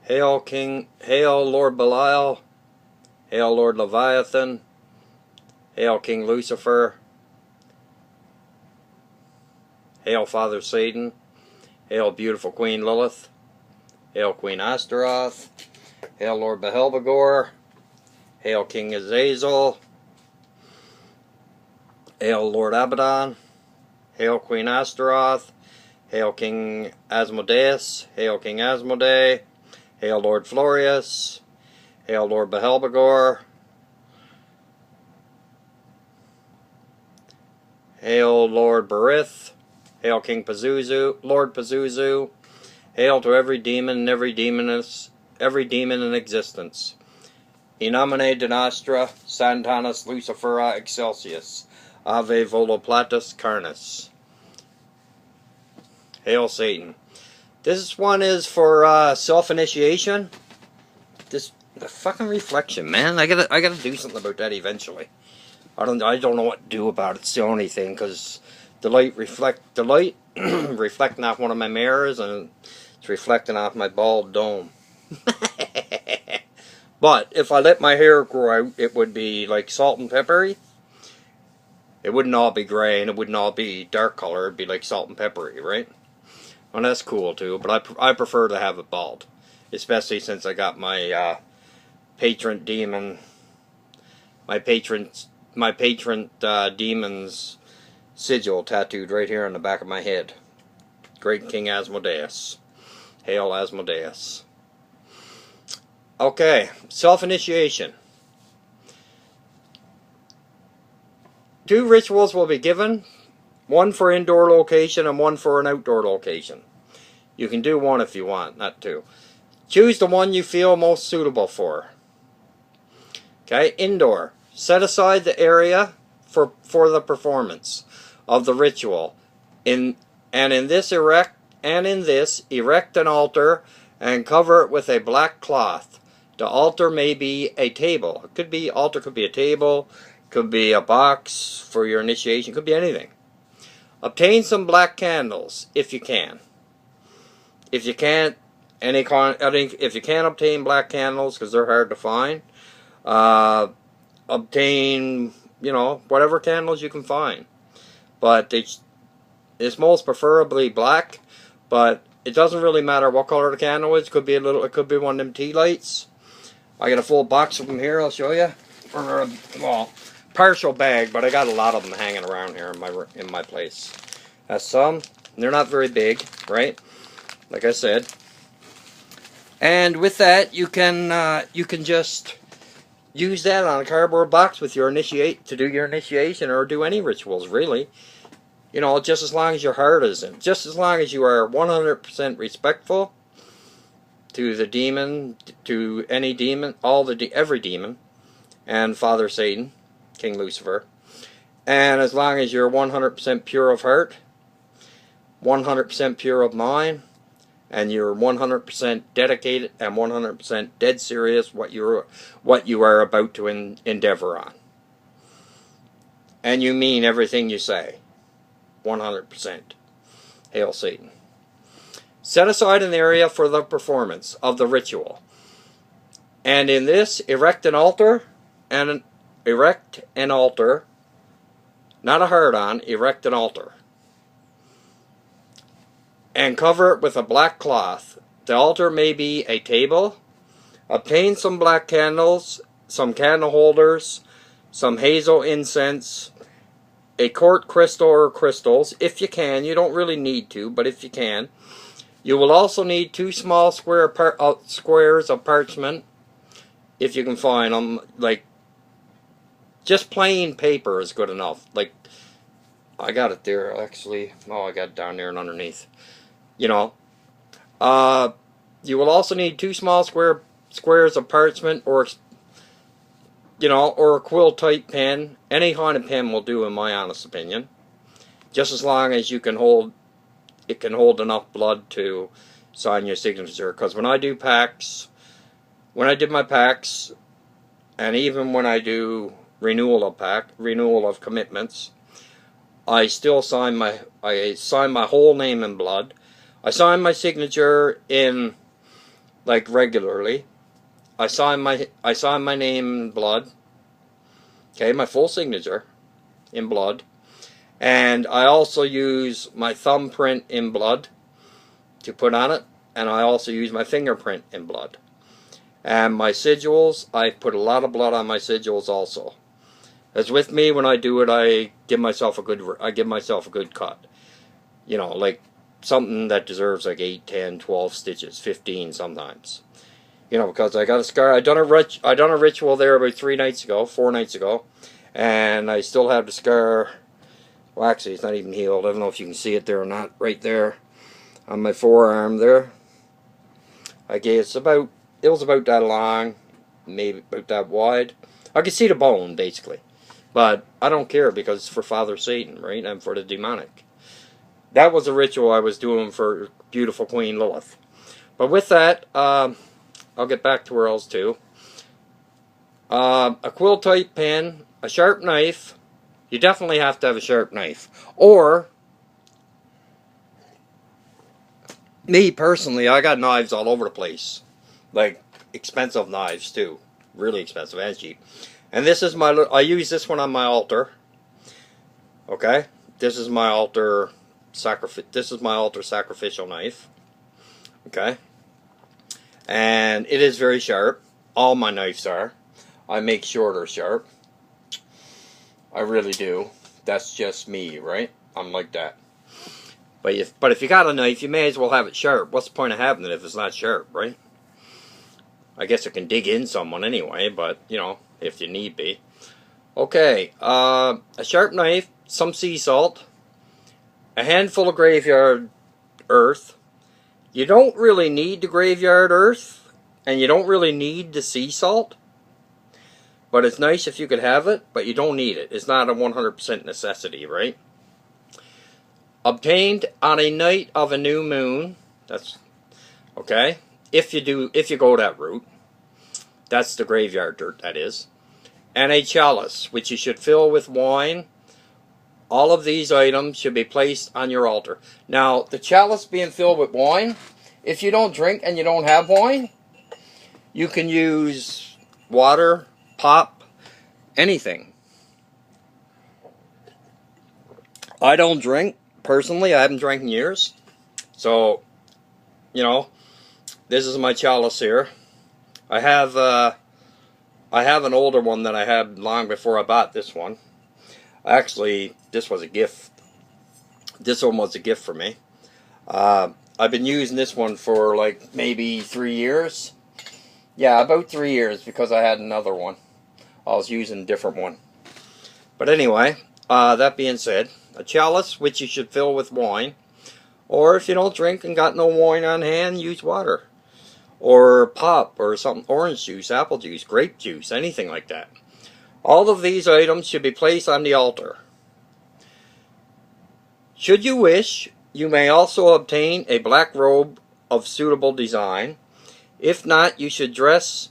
Hail King, hail Lord Belial, hail Lord Leviathan, hail King Lucifer, hail Father Satan, hail beautiful Queen Lilith, hail Queen Astaroth, hail Lord Behelbegor, hail King Azazel, hail Lord Abaddon, hail Queen Astaroth, hail King Asmodeus, hail King Asmodee, hail Lord Florius, hail Lord Behelbegor, hail Lord Berith, hail King Pazuzu, Lord Pazuzu, hail to every demon and every demon in existence. In nomine Nostra, Satanas Lucifera Excelsius, Ave Voloplatus Carnis. Hail Satan. This one is for self-initiation. The fucking reflection, man. I gotta do something about that eventually. I don't know what to do about it. It's the only thing, because the light reflecting off one of my mirrors, and it's reflecting off my bald dome. But if I let my hair grow out, it would be like salt and peppery. It wouldn't all be gray, and it wouldn't all be dark color. It'd be like salt and peppery, right? Well, that's cool too, but I prefer to have it bald, especially since I got my patron demon, my patron demon's sigil tattooed right here on the back of my head. Great King Asmodeus. Hail Asmodeus. Okay, self-initiation. 2 rituals will be given. One for indoor location and one for an outdoor location. You can do one if you want, not 2. Choose the one you feel most suitable for. Okay, indoor. Set aside the area for the performance of the ritual. In this erect an altar and cover it with a black cloth. The altar may be a table. Altar could be a table, could be a box for your initiation, could be anything. Obtain some black candles if you can. If you can't obtain black candles because they're hard to find, obtain, whatever candles you can find. But it's most preferably black, but it doesn't really matter what color the candle is. It could be one of them tea lights. I got a full box of them here, I'll show you. Partial bag, but I got a lot of them hanging around here in my place. That's some. They're not very big, right? Like I said. And with that, you can just use that on a cardboard box with to do your initiation or do any rituals, really. Just as long as your heart isn't. Just as long as you are 100% respectful to the demon, to any demon, every demon, and Father Satan, King Lucifer. And as long as you're 100% pure of heart, 100% pure of mind, and you're 100% dedicated and 100% dead serious what you are about to endeavor on. And you mean everything you say. 100%. Hail Satan. Set aside an area for the performance of the ritual. And in this, erect an altar, not a hard-on, erect an altar. And cover it with a black cloth. The altar may be a table. Obtain some black candles, some candle holders, some hazel incense, a quartz crystal or crystals, if you can. You don't really need to, but if you can. You will also need 2 small squares of parchment, if you can find them. Like, just plain paper is good enough. Like, I got it there, actually. Oh, I got it down there and underneath. You will also need 2 small squares of parchment, or a quill type pen. Any kind of pen will do, in my honest opinion. Just as long as it can hold enough blood to sign your signature. Because when I did my pacts, and even when I do renewal of commitments, I still sign my whole name in blood. I sign my signature in like regularly. I sign my name in blood. Okay, my full signature in blood. And I also use my thumbprint in blood to put on it. And I also use my fingerprint in blood. And my sigils, I put a lot of blood on my sigils also. As with me, when I do it, I give myself a good cut. You know, like something that deserves like 8, 10, 12 stitches, 15 sometimes. You know, because I got a scar. I done a ritual there about 4 nights ago, and I still have the scar. Well, actually, it's not even healed. I don't know if you can see it there or not. Right there on my forearm there. It was about that long, maybe about that wide. I could see the bone basically, but I don't care because it's for Father Satan, right? And for the demonic. That was a ritual I was doing for beautiful Queen Lilith. But with that, I'll get back to where else too. A quill type pen, a sharp knife. You definitely have to have a sharp knife. Or, me personally, I got knives all over the place. Like, expensive knives too. Really expensive and cheap. And this is I use this one on my altar. Okay? This is my altar sacrificial knife. Okay? And it is very sharp. All my knives are. I make sure they're sharp. I really do. That's just me, right? I'm like that. But if you got a knife, you may as well have it sharp. What's the point of having it if it's not sharp, right? I guess it can dig in someone anyway, but, you know, if you need be. Okay, a sharp knife, some sea salt, a handful of graveyard earth. You don't really need the graveyard earth, and you don't really need the sea salt. But it's nice if you could have it, but you don't need it. It's not a 100% necessity, right? Obtained on a night of a new moon. That's okay. If you go that route. That's the graveyard dirt, that is. And a chalice, which you should fill with wine. All of these items should be placed on your altar. Now, the chalice being filled with wine, if you don't drink and you don't have wine, you can use water, pop, anything. I don't drink. Personally, I haven't drank in years. So, you know, this is my chalice here. I have an older one that I had long before I bought this one. Actually, this was a gift. This one was a gift for me. I've been using this one for like maybe 3 years. Yeah, about 3 years because I had another one. I was using a different one. But anyway, that being said, a chalice which you should fill with wine. Or if you don't drink and got no wine on hand, use water. Or pop, or something, orange juice, apple juice, grape juice, anything like that. All of these items should be placed on the altar. Should you wish, you may also obtain a black robe of suitable design. If not, you should dress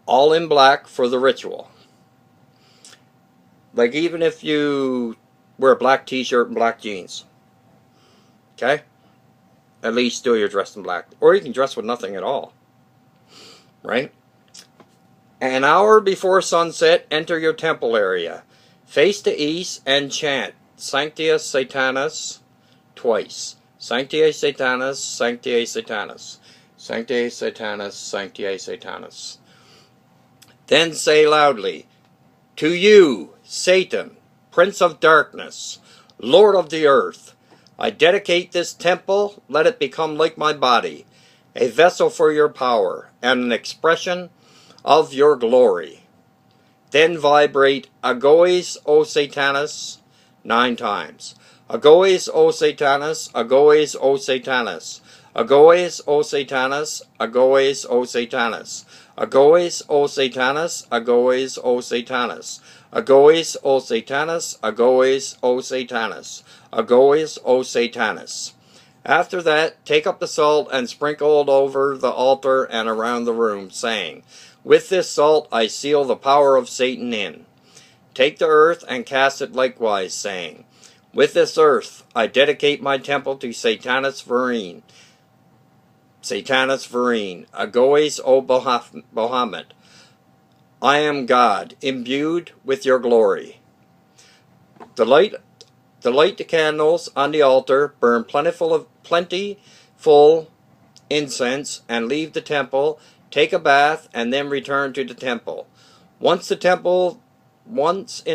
all in black for the ritual. Like even if you wear a black t-shirt and black jeans. Okay? At least still you're dressed in black. Or you can dress with nothing at all. Right? An hour before sunset, enter your temple area. Face to east and chant Sanctia Satanas twice. Sanctia Satanas, Sanctia Satanas. Sanctia Satanas, Sanctia Satanas. Then say loudly, to you, Satan, Prince of Darkness, Lord of the earth, I dedicate this temple, let it become like my body, a vessel for your power, and an expression of your glory. Then vibrate Agoes O Satanas 9 times. Agoes O Satanas, Agoes O Satanas, Agoes O Satanas, Agoes O Satanas, Agoes O Satanas, Agoes O Satanas, Agoes O Satanas, Agoes O Satanas, Agoes O Satanas. After that, take up the salt and sprinkle it over the altar and around the room, saying, with this salt I seal the power of Satan in. Take the earth and cast it likewise, saying, with this earth I dedicate my temple to Satanus Verine. Satanas Vereen, Agoes O Bahamut. I am God, imbued with your glory. The light the candles on the altar, burn plentiful incense, and leave the temple, take a bath, and then return to the temple. Once in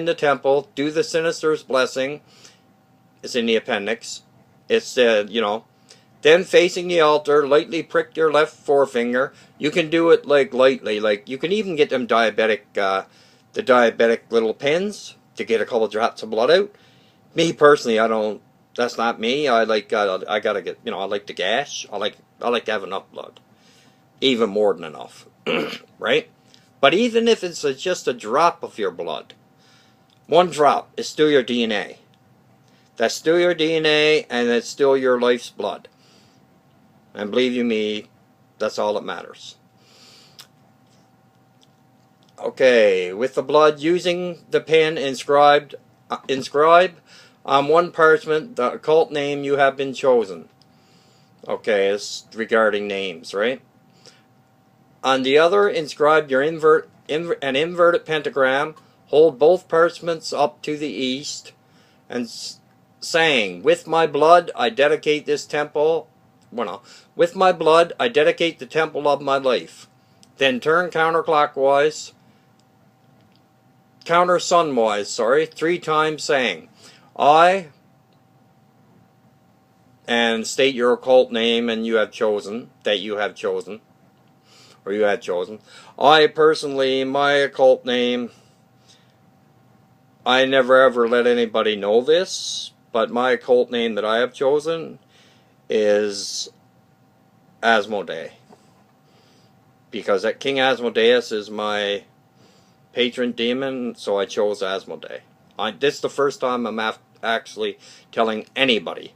the temple, do the sinister's blessing. It's in the appendix. It's then facing the altar, lightly prick your left forefinger. You can do it lightly, you can even get them the diabetic little pins to get a couple drops of blood out. Me personally, I don't. That's not me. I gotta get. I like to gash. I like to have enough blood, even more than enough, right? But even if it's just a drop of your blood, one drop is still your DNA. That's still your DNA, and it's still your life's blood. And believe you me, that's all that matters. Okay, with the blood, using the pen, inscribe on one parchment the occult name you have been chosen. Okay, it's regarding names, right? On the other, inscribe an inverted pentagram. Hold both parchments up to the east, and saying, "With my blood, I dedicate this temple." With my blood, I dedicate the temple of my life. Then turn countersunwise, 3 times, saying, I, and state your occult name and you had chosen. I personally, my occult name, I never ever let anybody know this, but my occult name that I have chosen is Asmodee, because that King Asmodeus is my patron demon, so I chose Asmodee. This is the first time I'm actually telling anybody.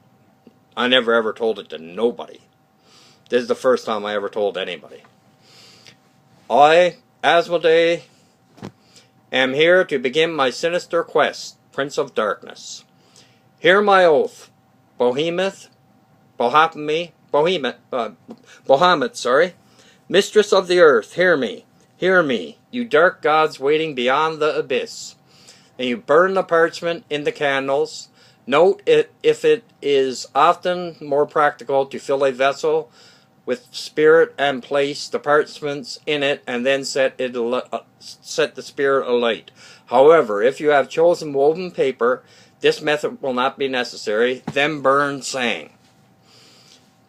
I never ever told it to nobody. This is the first time I ever told anybody. I, Asmodee, am here to begin my sinister quest, Prince of Darkness. Hear my oath, Bahamut, Mistress of the Earth, hear me, you dark gods waiting beyond the abyss. And you burn the parchment in the candles. Note if it is often more practical to fill a vessel with spirit and place the parchments in it, and then set the spirit alight. However, if you have chosen woven paper, this method will not be necessary. Then burn, saying,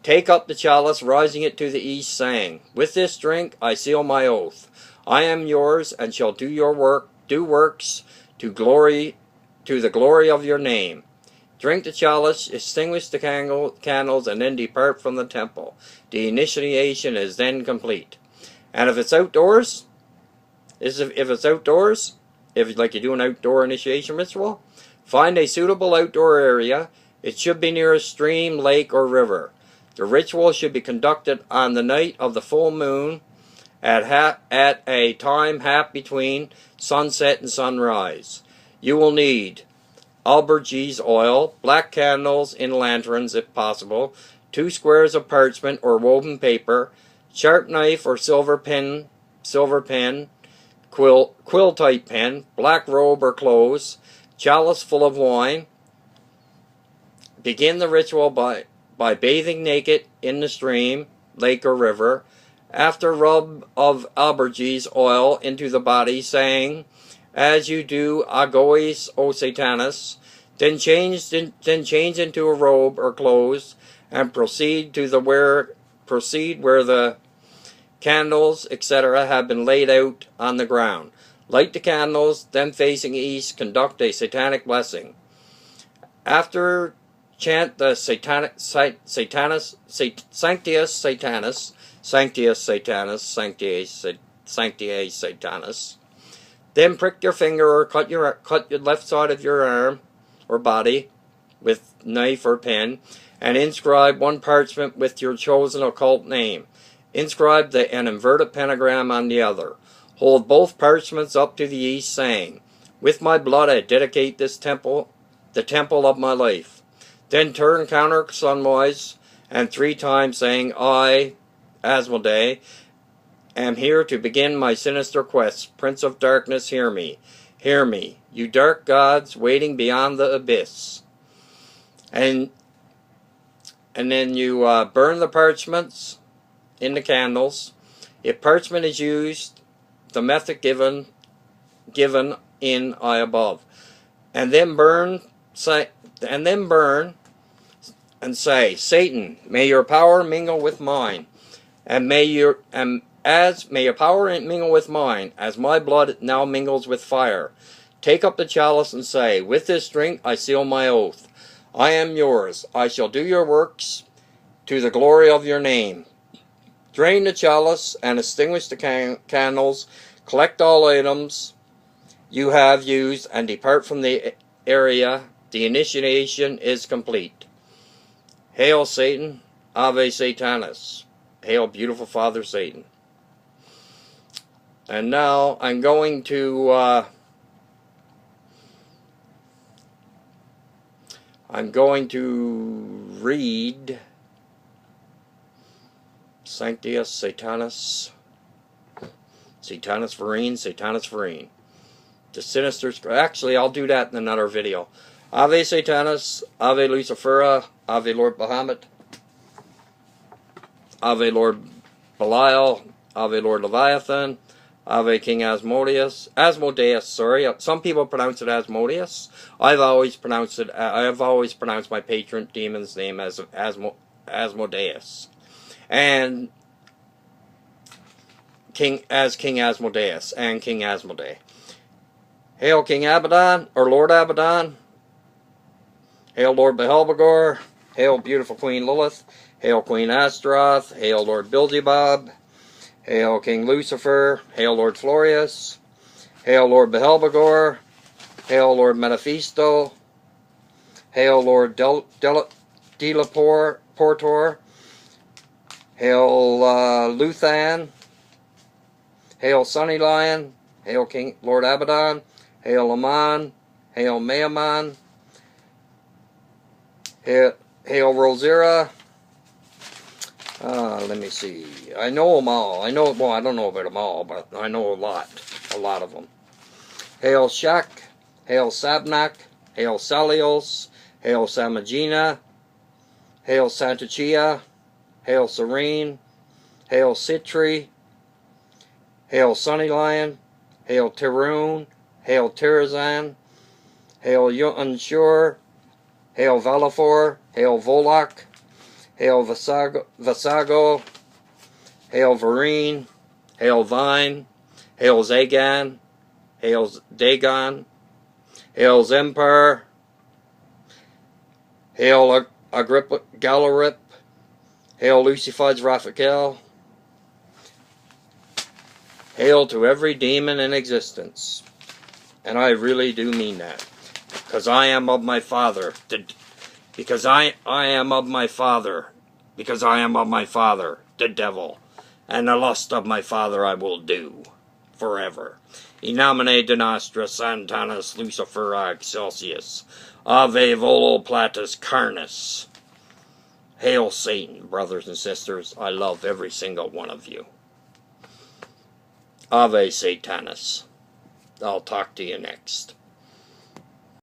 take up the chalice, rising it to the east, saying, with this drink I seal my oath. I am yours, and shall do works to the glory of your name. Drink the chalice, extinguish the candles, and then depart from the temple. The initiation is then complete. And if it's outdoors, if like you do an outdoor initiation ritual, find a suitable outdoor area. It should be near a stream, lake, or river. The ritual should be conducted on the night of the full moon at a time half between sunset and sunrise. You will need Albergese oil, black candles in lanterns if possible, 2 squares of parchment or woven paper, sharp knife or silver pen, quill type pen, black robe or clothes, chalice full of wine. Begin the ritual by bathing naked in the stream, lake, or river. After, rub of Albergese oil into the body, saying, as you do, Agoes O Satanas, then change into a robe or clothes, and proceed where the candles, etc., have been laid out on the ground. Light the candles, then facing east, conduct a satanic blessing. After, chant the Sanctius Satanas. Then prick your finger or cut your left side of your arm or body with knife or pen, and inscribe one parchment with your chosen occult name. Inscribe an inverted pentagram on the other. Hold both parchments up to the east, saying, with my blood I dedicate this temple, the temple of my life. Then turn counter sunwise, and 3 times, saying, I, Asmodee, am here to begin my sinister quest. Prince of Darkness, hear me. Hear me, you dark gods waiting beyond the abyss. And then you burn the parchments in the candles. If parchment is used, the method given in I above. And then burn and say, Satan, may your power mingle with mine, and may your power mingle with mine, as my blood now mingles with fire. Take up the chalice and say, with this drink I seal my oath. I am yours. I shall do your works to the glory of your name. Drain the chalice and extinguish the candles. Collect all items you have used and depart from the area. The initiation is complete. Hail Satan, Ave Satanas. Hail beautiful Father Satan. And now I'm going to read Sanctius Satanas, Satanas Verine. The sinister. Actually, I'll do that in another video. Ave Satanas, Ave Lucifera, Ave Lord Bahamut, Ave Lord Belial, Ave Lord Leviathan, Ave King Asmodeus. Sorry. Some people pronounce it Asmodeus. I've always pronounced my patron demon's name as Asmodeus. And King Asmodeus and King Asmodee. Hail King Abaddon, or Lord Abaddon. Hail Lord Behelbegor. Hail beautiful Queen Lilith. Hail Queen Astaroth. Hail Lord Beelzebub. Hail King Lucifer. Hail Lord Florius. Hail Lord Behelbegor. Hail Lord Metaphisto. Hail Lord Delaportor. Hail Luthan. Hail Sunny Lion. Hail King Lord Abaddon. Hail Aman. Hail Maamon. Hail Rosira. Let me see. I know them all. I don't know about them all, but I know a lot of them. Hail Shak. Hail Sabnak. Hail Salios. Hail Samagina. Hail Santachia. Hail Serene. Hail Citri. Hail Sunny Lion. Hail Tiroon. Hail Tirazan. Hail Unsure. Hail Valafor. Hail Volok. Hail Vasago. Hail Verine. Hail Vine. Hail Zagan. Hail Dagon. Hail Zempar. Hail Agrippa Galarip. Hail Lucifudge Raphael. Hail to every demon in existence. And I really do mean that. Because I am of my Father. Because I am of my Father. Because I am of my Father, the devil. And the lust of my Father I will do. Forever. In nomine Nostra Santanus Lucifera Excelsius. Ave Volo Platus Carnus. Hail Satan, brothers and sisters. I love every single one of you. Ave Satanas. I'll talk to you next.